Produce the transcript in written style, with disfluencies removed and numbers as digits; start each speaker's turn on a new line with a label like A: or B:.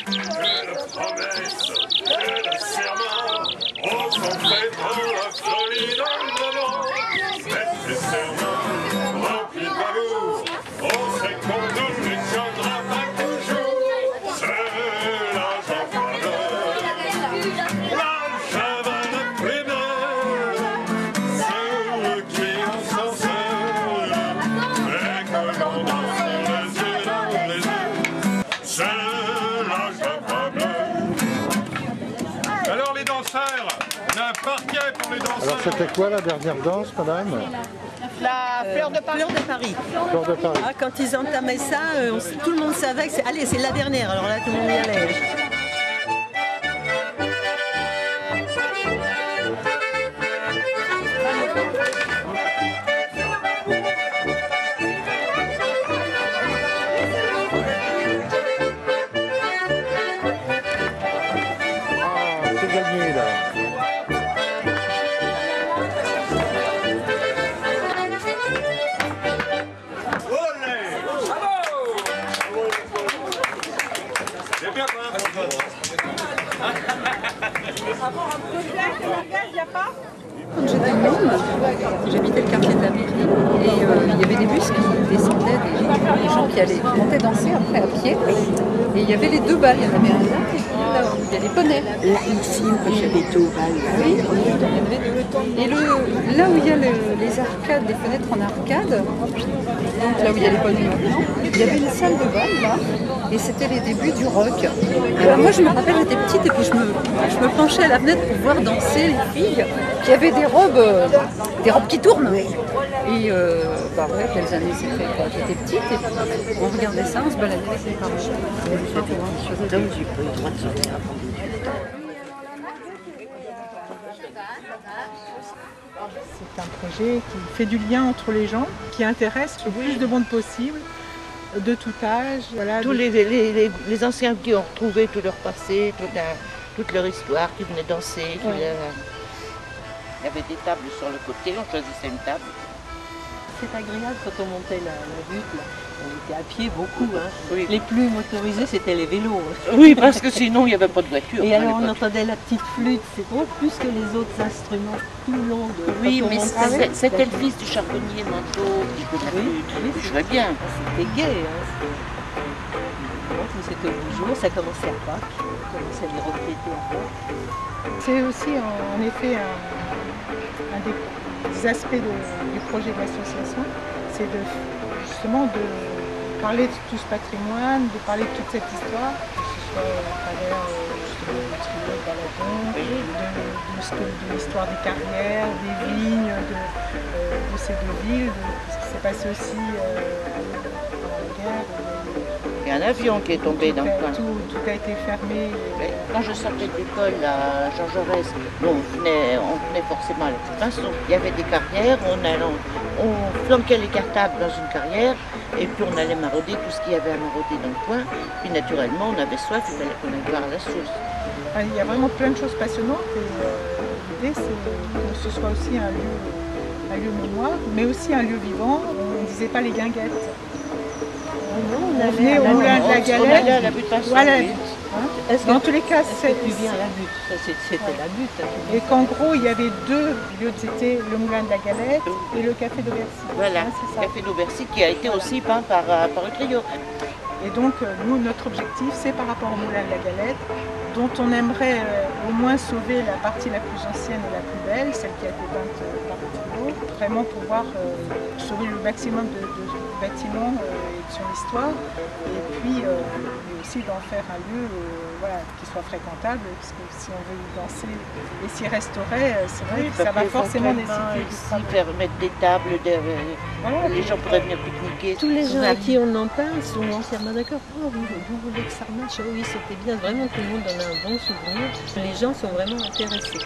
A: Que de promesses, que de serments, on s'en fait dans la folie d'un moment. Faites des serments remplis d'amour, on sait qu'on nous les tiendra pas toujours. C'est l'argent fameux, l'argent va le plus belle, celui qui en s'en sert, et que l'on danse les yeux dans les yeux. C'est l'argent fameux. Alors les danseurs, on a un parquet pour les danseurs.
B: Alors c'était quoi la dernière danse, madame?
C: La fleur de Paris. Fleur de Paris.
B: Fleur de Paris.
C: Ah, quand ils entamaient ça, tout le monde savait que c'est la dernière. Alors là, tout le monde y allait.
B: Ah, c'est gagné là.
D: Quand j'étais môme, j'habitais le quartier de la mairie et il y avait des bus qui descendaient, des gens qui montaient danser après à pied. Et il y avait les deux balles, il y en avait un là et là où il y a les poneys.
E: Là, ici, quand j'avais deux balles.
D: Oui, et là où il y a les arcades, les fenêtres en arcade, donc là où il y a les poneys maintenant, il y avait une salle de bal là, et c'était les débuts du rock. Et ben, moi je me rappelle, j'étais petite et puis je me penchais à la fenêtre pour voir danser les filles qui avaient des robes qui tournent. Et bah ouais, quelles années c'était quoi? J'étais petite et puis on regardait ça, on se baladait avec les parents.
E: Donc j'ai pas eu le droit de sortir avant.
F: C'est un projet qui fait du lien entre les gens, qui intéresse le plus de monde possible, de tout âge. Voilà,
G: Tous les anciens qui ont retrouvé tout leur passé, toute leur histoire, qui venaient danser. Il y avait des tables sur le côté, on choisissait une table.
C: C'est agréable quand on montait la butte. Là. On était à pied beaucoup. Hein.
G: Oui.
C: Les plus motorisés, c'était les vélos.
G: Oui, parce que sinon, il n'y avait pas de voiture.
C: Et alors, on entendait la petite flûte. C'est beaucoup plus que les autres instruments tout le long de.
G: Oui,
C: quand on
G: mais
C: montait.
G: c'était le fils du charbonnier Manteau qui jouait la flûte. Je jouais bien.
C: C'était gai. Hein. Donc, c'était au jour, ça commençait à Pâques. On commençait à les refléter à Pâques.
F: c'est aussi en effet un des aspects du projet de l'association, c'est justement de parler de tout ce patrimoine, de parler de toute cette histoire, que ce soit à travers justement le trio Baladon, de l'histoire des carrières, des vignes, de ces deux villes, de ce qui s'est passé aussi pendant la guerre.
G: Il y a un avion qui est tombé dans le coin.
F: Tout a été fermé.
G: Quand je sortais de l'école à Jean Jaurès, on venait forcément à la petite Pinson. Il y avait des carrières, on flanquait les cartables dans une carrière et puis on allait marauder tout ce qu'il y avait à marauder dans le coin. Puis naturellement, on avait soif, il fallait qu'on aille voir la source.
F: Il y a vraiment plein de choses passionnantes et l'idée c'est que ce soit aussi un lieu mémoire, mais aussi un lieu vivant. On ne disait pas les guinguettes. On venait au moulin de la Galette.
G: On allait à la butte Pinson.
F: Voilà.
G: Oui.
F: Dans tous les cas,
C: tu viens à la butte. C'était la butte. Hein.
F: Et qu'en gros, il y avait deux lieux, c'était le moulin de la Galette et le café d'Aubercy.
G: Voilà,
F: c'est ça.
G: le café d'Aubercy qui a été aussi peint par le trio.
F: Et donc, nous, notre objectif, c'est par rapport au moulin de la Galette, dont on aimerait au moins sauver la partie la plus ancienne et la plus belle, celle qui a été peinte par le trio, vraiment pouvoir sauver le maximum de bâtiments et de son histoire, et puis aussi d'en faire un lieu qui soit fréquentable, parce que si on veut y danser et s'y restaurer, c'est vrai que ça va forcément nécessiter du travail.
G: Faire mettre des tables, les gens pourraient venir pique-niquer.
C: Tous les gens à qui on en parle sont entièrement d'accord. Oh oui, vous voulez que ça remarche? Oui, c'était bien. Vraiment, tout le monde en a un bon souvenir. Les gens sont vraiment intéressés.